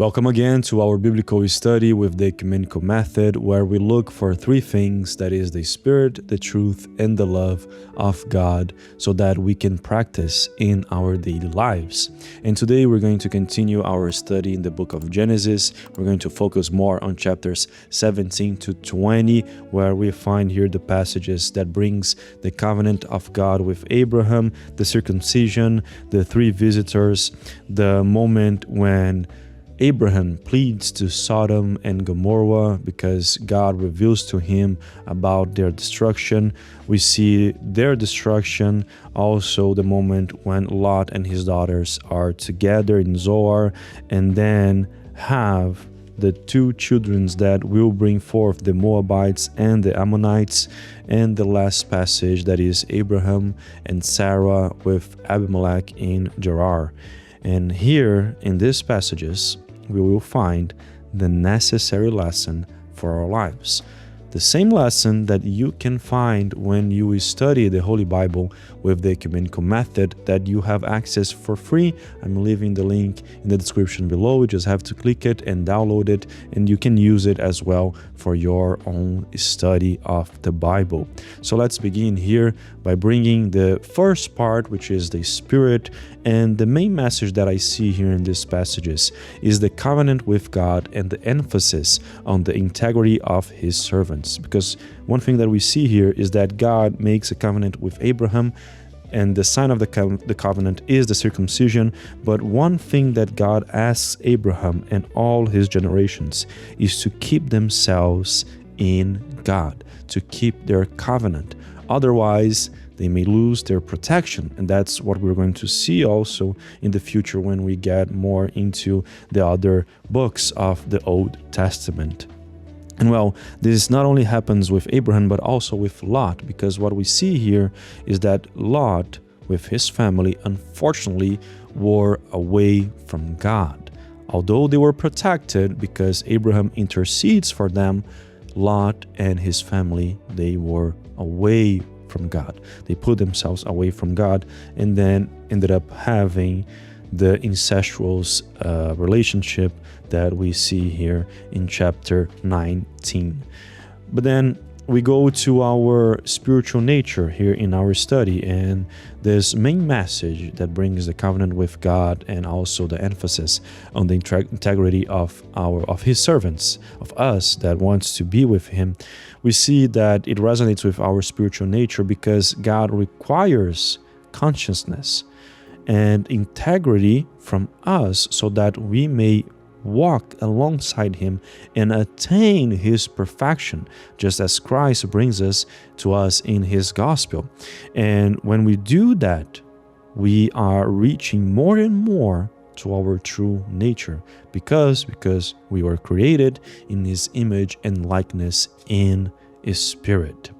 Welcome again to our biblical study with the Ecumenical method, where we look for three things, that is the Spirit, the truth, and the love of God, so that we can practice in our daily lives. And today we're going to continue our study in the book of Genesis. We're going to focus more on chapters 17 to 20, where we find here the passages that brings the covenant of God with Abraham, the circumcision, the three visitors, the moment when Abraham pleads to Sodom and Gomorrah because God reveals to him about their destruction. We see their destruction, also the moment when Lot and his daughters are together in Zoar, and then have the two children that will bring forth the Moabites and the Ammonites, and the last passage that is Abraham and Sarah with Abimelech in Gerar. And here in these passages, we will find the necessary lesson for our lives. The same lesson that you can find when you study the Holy Bible with the Ecumenical method that you have access for free. I'm leaving the link in the description below. You just have to click it and download it, and you can use it as well for your own study of the Bible. So let's begin here by bringing the first part, which is the Spirit. And the main message that I see here in these passages is the covenant with God and the emphasis on the integrity of His servants. Because one thing that we see here is that God makes a covenant with Abraham, and the sign of the covenant is the circumcision. But one thing that God asks Abraham and all his generations is to keep themselves in God, to keep their covenant. Otherwise, they may lose their protection. And that's what we're going to see also in the future when we get more into the other books of the Old Testament. And well, this not only happens with Abraham, but also with Lot, because what we see here is that Lot, with his family, unfortunately, were away from God. Although they were protected because Abraham intercedes for them, Lot and his family, they were away from God. They put themselves away from God and then ended up having the incestuous relationship that we see here in chapter 19. But then we go to our spiritual nature here in our study, and this main message that brings the covenant with God and also the emphasis on the integrity of His servants, of us that wants to be with Him. We see that it resonates with our spiritual nature because God requires consciousness and integrity from us so that we may walk alongside Him and attain His perfection, just as Christ brings us to us in His gospel. And when we do that, we are reaching more and more to our true nature, because we were created in His image and likeness in His Spirit.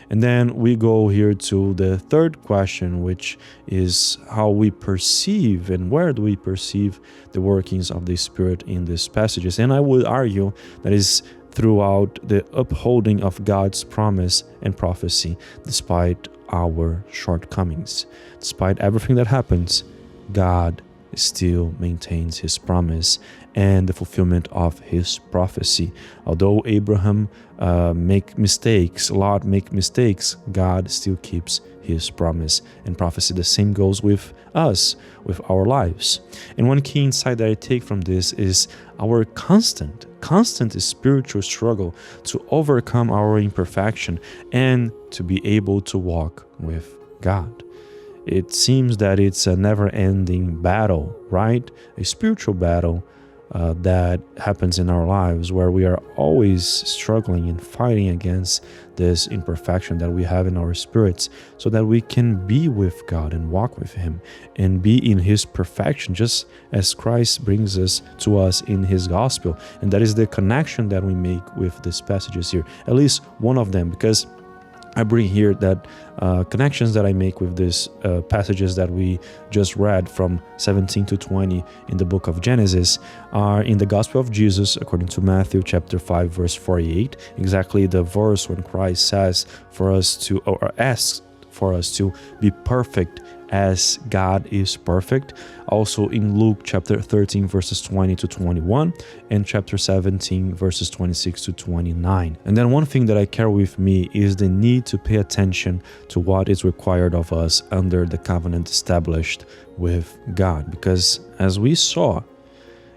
And then we go here to the third question, which is how we perceive and where do we perceive the workings of the Spirit in these passages. And I would argue that is throughout the upholding of God's promise and prophecy, despite our shortcomings. Despite everything that happens, God still maintains His promise and the fulfillment of His prophecy. Although Abraham make mistakes, Lot make mistakes, God still keeps His promise and prophecy. The same goes with us, with our lives. And one key insight that I take from this is our constant spiritual struggle to overcome our imperfection and to be able to walk with God. It seems that it's a never-ending battle, right? A spiritual battle that happens in our lives, where we are always struggling and fighting against this imperfection that we have in our spirits, so that we can be with God and walk with Him and be in His perfection, just as Christ brings us to us in His gospel. And that is the connection that we make with these passages here, at least one of them, because I bring here that connections that I make with these passages that we just read from 17 to 20 in the book of Genesis are in the Gospel of Jesus, according to Matthew chapter 5, verse 48, exactly the verse when Christ says for us to, or asks for us to be perfect as God is perfect. Also in Luke chapter 13 verses 20 to 21 and chapter 17 verses 26 to 29. And then one thing that I carry with me is the need to pay attention to what is required of us under the covenant established with God. Because as we saw,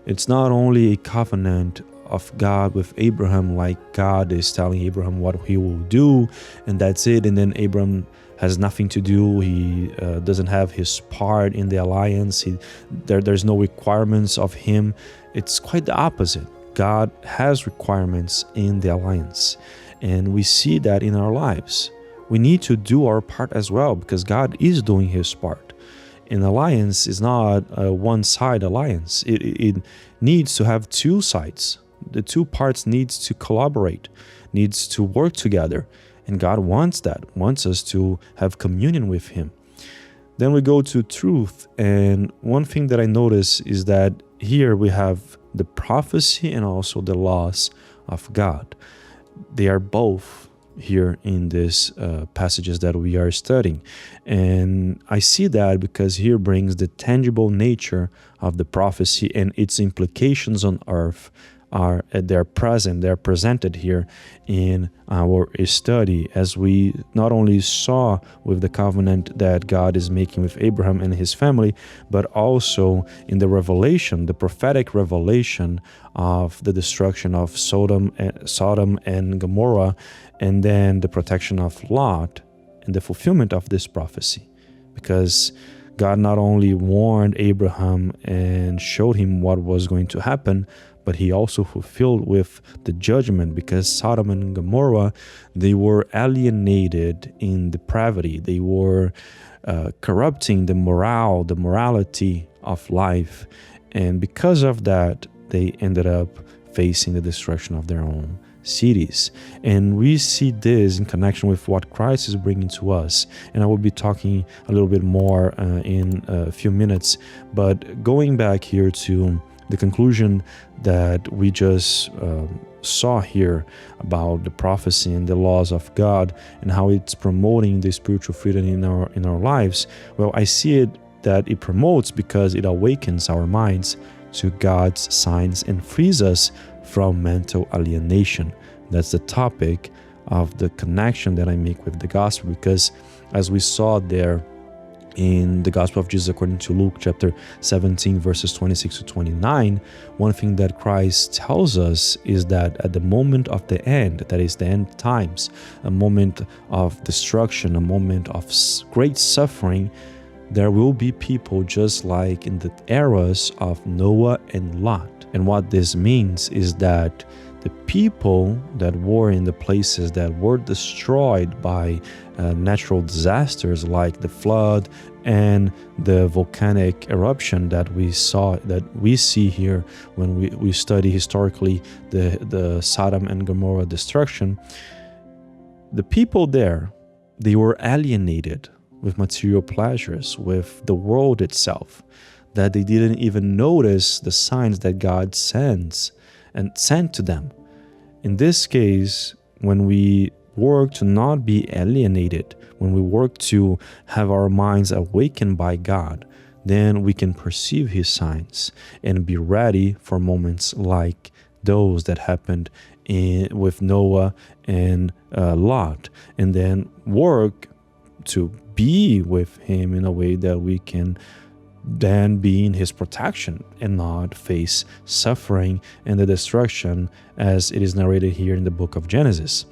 it's not only a covenant of God with Abraham, like God is telling Abraham what he will do, and that's it, and then Abraham has nothing to do. He doesn't have his part in the alliance. There's no requirements of him. It's quite the opposite. God has requirements in the alliance, and we see that in our lives. We need to do our part as well, because God is doing his part. An alliance is not a one-side alliance. It needs to have two sides. The two parts needs to collaborate, needs to work together. And God wants that, wants us to have communion with him. Then we go to truth. And one thing that I notice is that here we have the prophecy and also the laws of God. They are both here in these passages that we are studying. And I see that because here brings the tangible nature of the prophecy and its implications on earth. They're presented here in our study, as we not only saw with the covenant that God is making with Abraham and his family, but also in the revelation, the prophetic revelation of the destruction of Sodom and Gomorrah, and then the protection of Lot and the fulfillment of this prophecy. Because God not only warned Abraham and showed him what was going to happen, but he also fulfilled with the judgment, because Sodom and Gomorrah, they were alienated in depravity. They were corrupting the morality of life. And because of that, they ended up facing the destruction of their own cities. And we see this in connection with what Christ is bringing to us. And I will be talking a little bit more in a few minutes. But going back here to the conclusion that we just saw here about the prophecy and the laws of God and how it's promoting the spiritual freedom in our lives, well, I see it that it promotes because it awakens our minds to God's signs and frees us from mental alienation. That's the topic of the connection that I make with the gospel, because as we saw there in the Gospel of Jesus according to Luke chapter 17 verses 26 to 29, one thing that Christ tells us is that at the moment of the end, that is the end times, a moment of destruction, a moment of great suffering, there will be people just like in the eras of Noah and Lot. And what this means is that the people that were in the places that were destroyed by natural disasters like the flood and the volcanic eruption that we see here when we study historically the Sodom and Gomorrah destruction, the people there, they were alienated with material pleasures, with the world itself, that they didn't even notice the signs that God sent to them. In this case, when we work to not be alienated, when we work to have our minds awakened by God, then we can perceive his signs and be ready for moments like those that happened with Noah and Lot, and then work to be with him in a way that we can then be in his protection and not face suffering and the destruction as it is narrated here in the book of Genesis.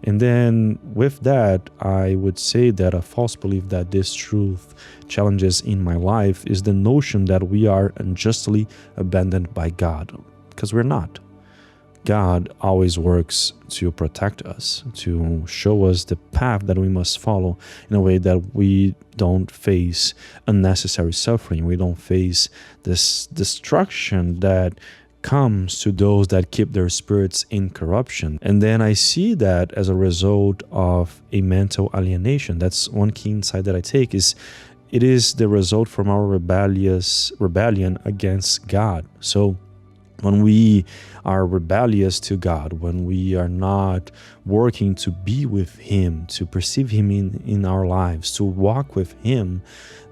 And then with that, I would say that a false belief that this truth challenges in my life is the notion that we are unjustly abandoned by God, because we're not. God always works to protect us, to show us the path that we must follow in a way that we don't face unnecessary suffering. We don't face this destruction that comes to those that keep their spirits in corruption. And then I see that as a result of a mental alienation. That's one key insight that I take, is it is the result from our rebellion against God. So When we are rebellious to God, when we are not working to be with Him, to perceive Him in our lives, to walk with Him,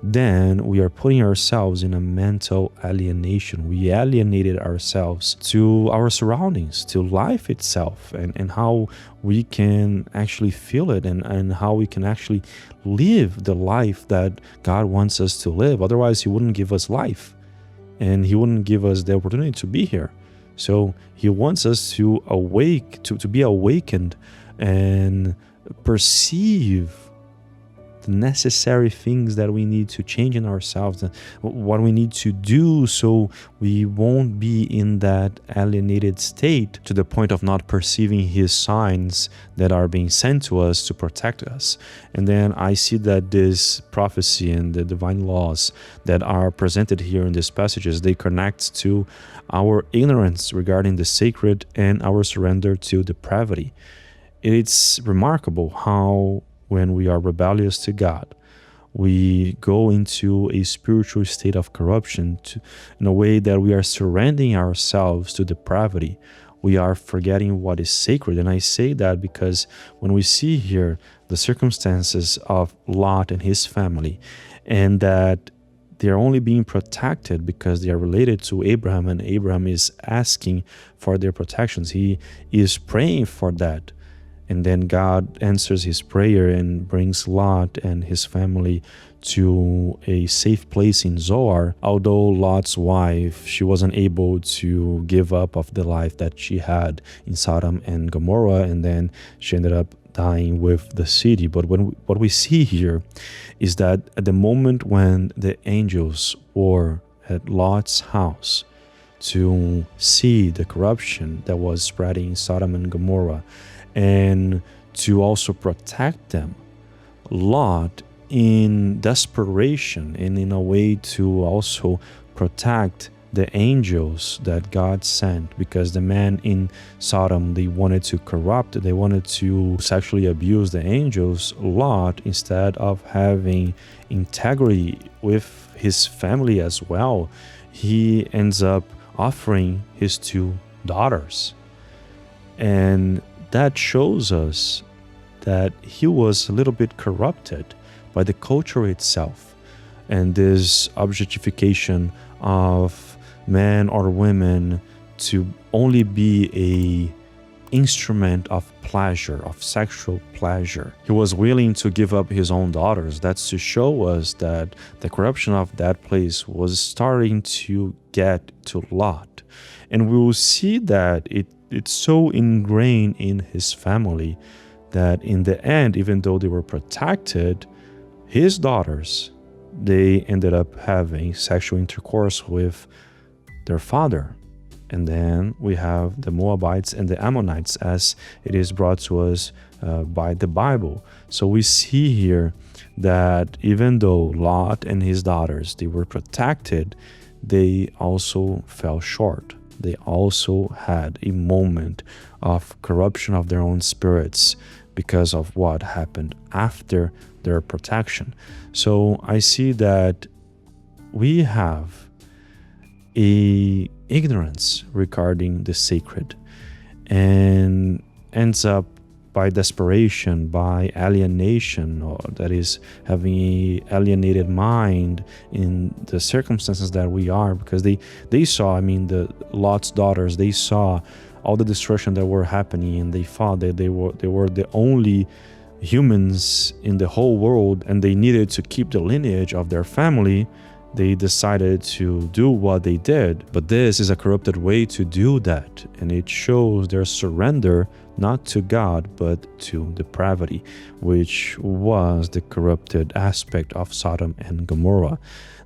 then we are putting ourselves in a mental alienation. We alienated ourselves to our surroundings, to life itself, and how we can actually feel it, and how we can actually live the life that God wants us to live. Otherwise, He wouldn't give us life, and He wouldn't give us the opportunity to be here. So He wants us to be awakened and perceive the necessary things that we need to change in ourselves, and what we need to do so we won't be in that alienated state to the point of not perceiving His signs that are being sent to us to protect us. And then I see that this prophecy and the divine laws that are presented here in these passages, they connect to our ignorance regarding the sacred and our surrender to depravity. It's remarkable how when we are rebellious to God, we go into a spiritual state of corruption in a way that we are surrendering ourselves to depravity. We are forgetting what is sacred. And I say that because when we see here the circumstances of Lot and his family, and that they are only being protected because they are related to Abraham, and Abraham is asking for their protections. He is praying for that. And then God answers his prayer and brings Lot and his family to a safe place in Zoar. Although Lot's wife, she wasn't able to give up of the life that she had in Sodom and Gomorrah, and then she ended up dying with the city. But what we see here is that at the moment when the angels were at Lot's house to see the corruption that was spreading in Sodom and Gomorrah, and to also protect them, Lot, in desperation and in a way to also protect the angels that God sent, because the men in Sodom, they wanted to corrupt, they wanted to sexually abuse the angels. Lot, instead of having integrity with his family as well, he ends up offering his 2 daughters. And that shows us that he was a little bit corrupted by the culture itself, and this objectification of men or women to only be a instrument of pleasure, of sexual pleasure. He was willing to give up his own daughters. That's to show us that the corruption of that place was starting to get to Lot. And we will see that it's so ingrained in his family that in the end, even though they were protected, his daughters, they ended up having sexual intercourse with their father. And then we have the Moabites and the Ammonites, as it is brought to us by the Bible. So we see here that even though Lot and his daughters, they were protected, they also fell short. They also had a moment of corruption of their own spirits because of what happened after their protection. So I see that we have a ignorance regarding the sacred, and ends up by desperation, by alienation, or that is having a alienated mind in the circumstances that we are, because they saw, the Lot's daughters, they saw all the destruction that were happening, and they thought that they were the only humans in the whole world, and they needed to keep the lineage of their family. They decided to do what they did. But this is a corrupted way to do that, and it shows their surrender not to God but to depravity, which was the corrupted aspect of Sodom and Gomorrah.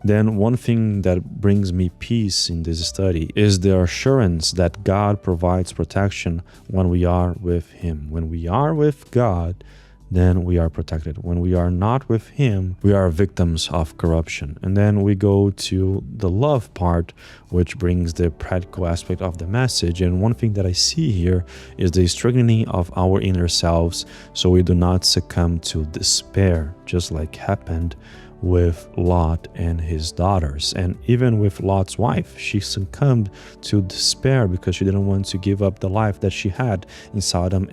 Then one thing that brings me peace in this study is the assurance that God provides protection when we are with Him. When we are with God, then we are protected. When we are not with Him, we are victims of corruption. And then we go to the love part, which brings the practical aspect of the message. And one thing that I see here is the strengthening of our inner selves, so we do not succumb to despair, just like happened with Lot and his daughters. And even with Lot's wife, she succumbed to despair because she didn't want to give up the life that she had in Sodom.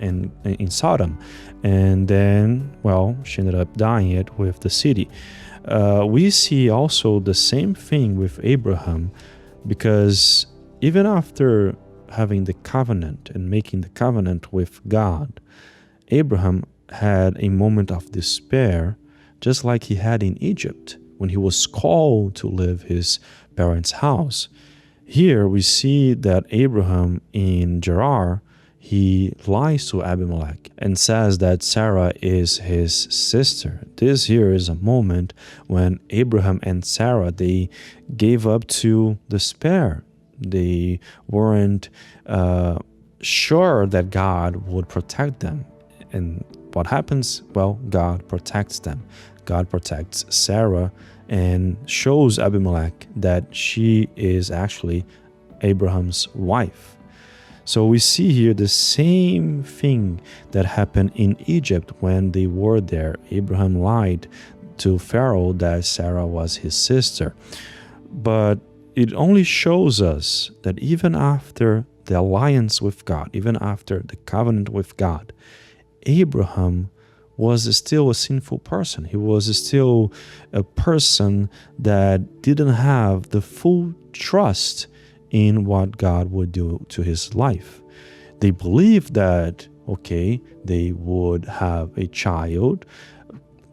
And then, well, she ended up dying it with the city. We see also the same thing with Abraham, because even after having the covenant and making the covenant with God, Abraham had a moment of despair, just like he had in Egypt when he was called to leave his parents' house. Here we see that Abraham in Gerar, he lies to Abimelech and says that Sarah is his sister. This here is a moment when Abraham and Sarah, they gave up to despair. They weren't sure that God would protect them. And what happens? Well, God protects them. God protects Sarah and shows Abimelech that she is actually Abraham's wife. So we see here the same thing that happened in Egypt when they were there. Abraham lied to Pharaoh that Sarah was his sister. But it only shows us that even after the alliance with God, even after the covenant with God, Abraham was still a sinful person. He was still a person that didn't have the full trust in what God would do to his life. They believed that, okay, they would have a child,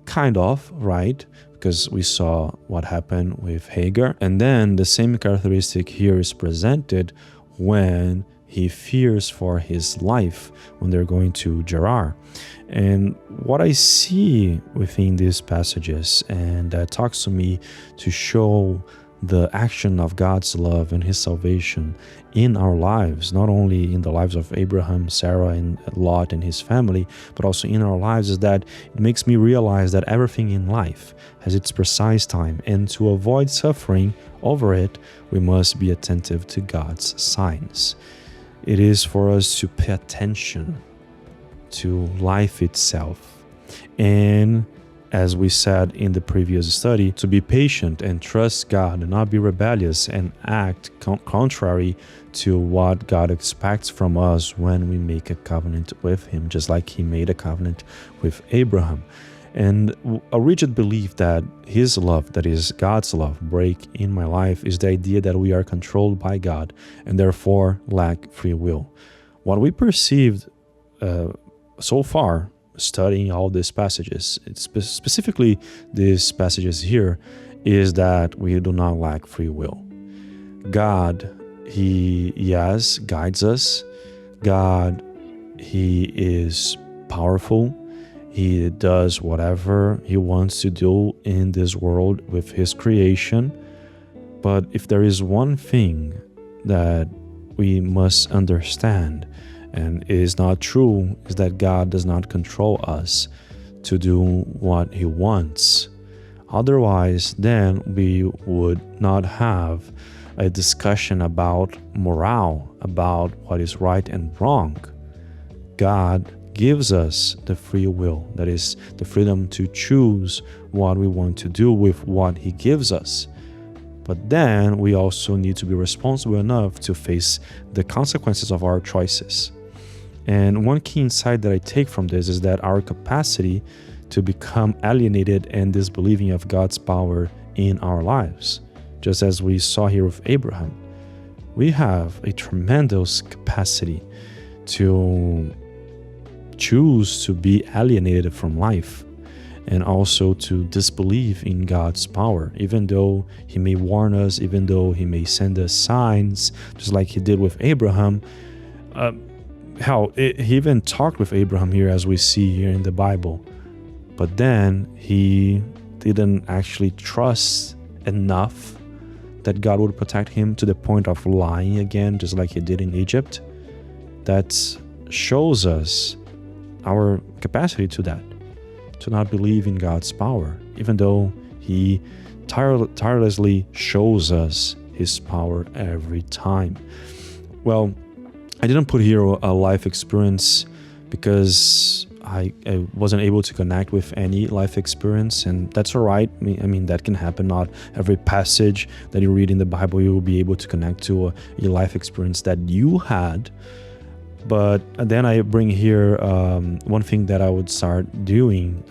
kind of, right? Because we saw what happened with Hagar. And then the same characteristic here is presented when he fears for his life when they're going to Gerar. And what I see within these passages, and that talks to me to show the action of God's love and his salvation in our lives, not only in the lives of Abraham, Sarah, and Lot and his family, but also in our lives, is that it makes me realize that everything in life has its precise time, and to avoid suffering over it, we must be attentive to God's signs. It is for us to pay attention to life itself, and as we said in the previous study, to be patient and trust God and not be rebellious and act contrary to what God expects from us when we make a covenant with him, just like he made a covenant with Abraham. And a rigid belief that his love, that is God's love, break in my life is the idea that we are controlled by God and therefore lack free will. What we perceived so far, studying all these passages, specifically these passages here, is that we do not lack free will. God, he, yes, guides us. God, he is powerful. He does whatever he wants to do in this world with his creation. But if there is one thing that we must understand, and it is not true, is that God does not control us to do what he wants. Otherwise, then we would not have a discussion about morale, about what is right and wrong. God gives us the free will, that is, the freedom to choose what we want to do with what he gives us. But then we also need to be responsible enough to face the consequences of our choices. And one key insight that I take from this is that our capacity to become alienated and disbelieving of God's power in our lives, just as we saw here with Abraham, we have a tremendous capacity to choose to be alienated from life and also to disbelieve in God's power, even though he may warn us, even though he may send us signs, just like he did with Abraham. He even talked with Abraham here, as we see here in the Bible. But then he didn't actually trust enough that God would protect him to the point of lying again, just like he did in Egypt. That shows us our capacity to that, to not believe in God's power, even though he tirelessly shows us his power every time. Well, I didn't put here a life experience because I wasn't able to connect with any life experience, and that's all right. I mean, that can happen. Not every passage that you read in the Bible you will be able to connect to a life experience that you had. But then I bring here one thing that I would start doing,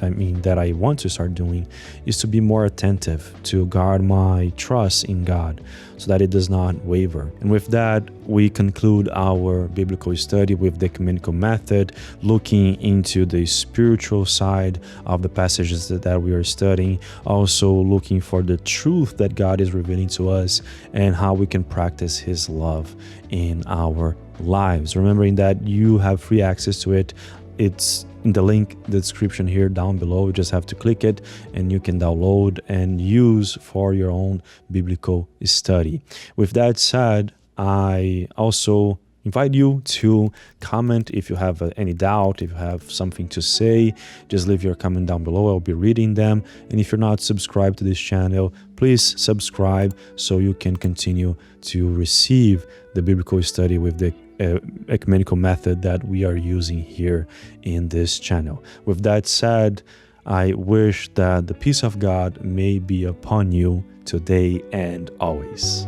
that I want to start doing, is to be more attentive, to guard my trust in God so that it does not waver. And with that, we conclude our biblical study with the ecumenical method, looking into the spiritual side of the passages that we are studying, also looking for the truth that God is revealing to us and how we can practice His love in our lives, remembering that you have free access to it. It's in the link, the description here down below. You just have to click it and you can download and use for your own biblical study. With that said, I also invite you to comment if you have any doubt, if you have something to say. Just leave your comment down below. I'll be reading them. And if you're not subscribed to this channel, please subscribe so you can continue to receive the biblical study with the ecumenical method that we are using here in this channel. With that said, I wish that the peace of God may be upon you today and always.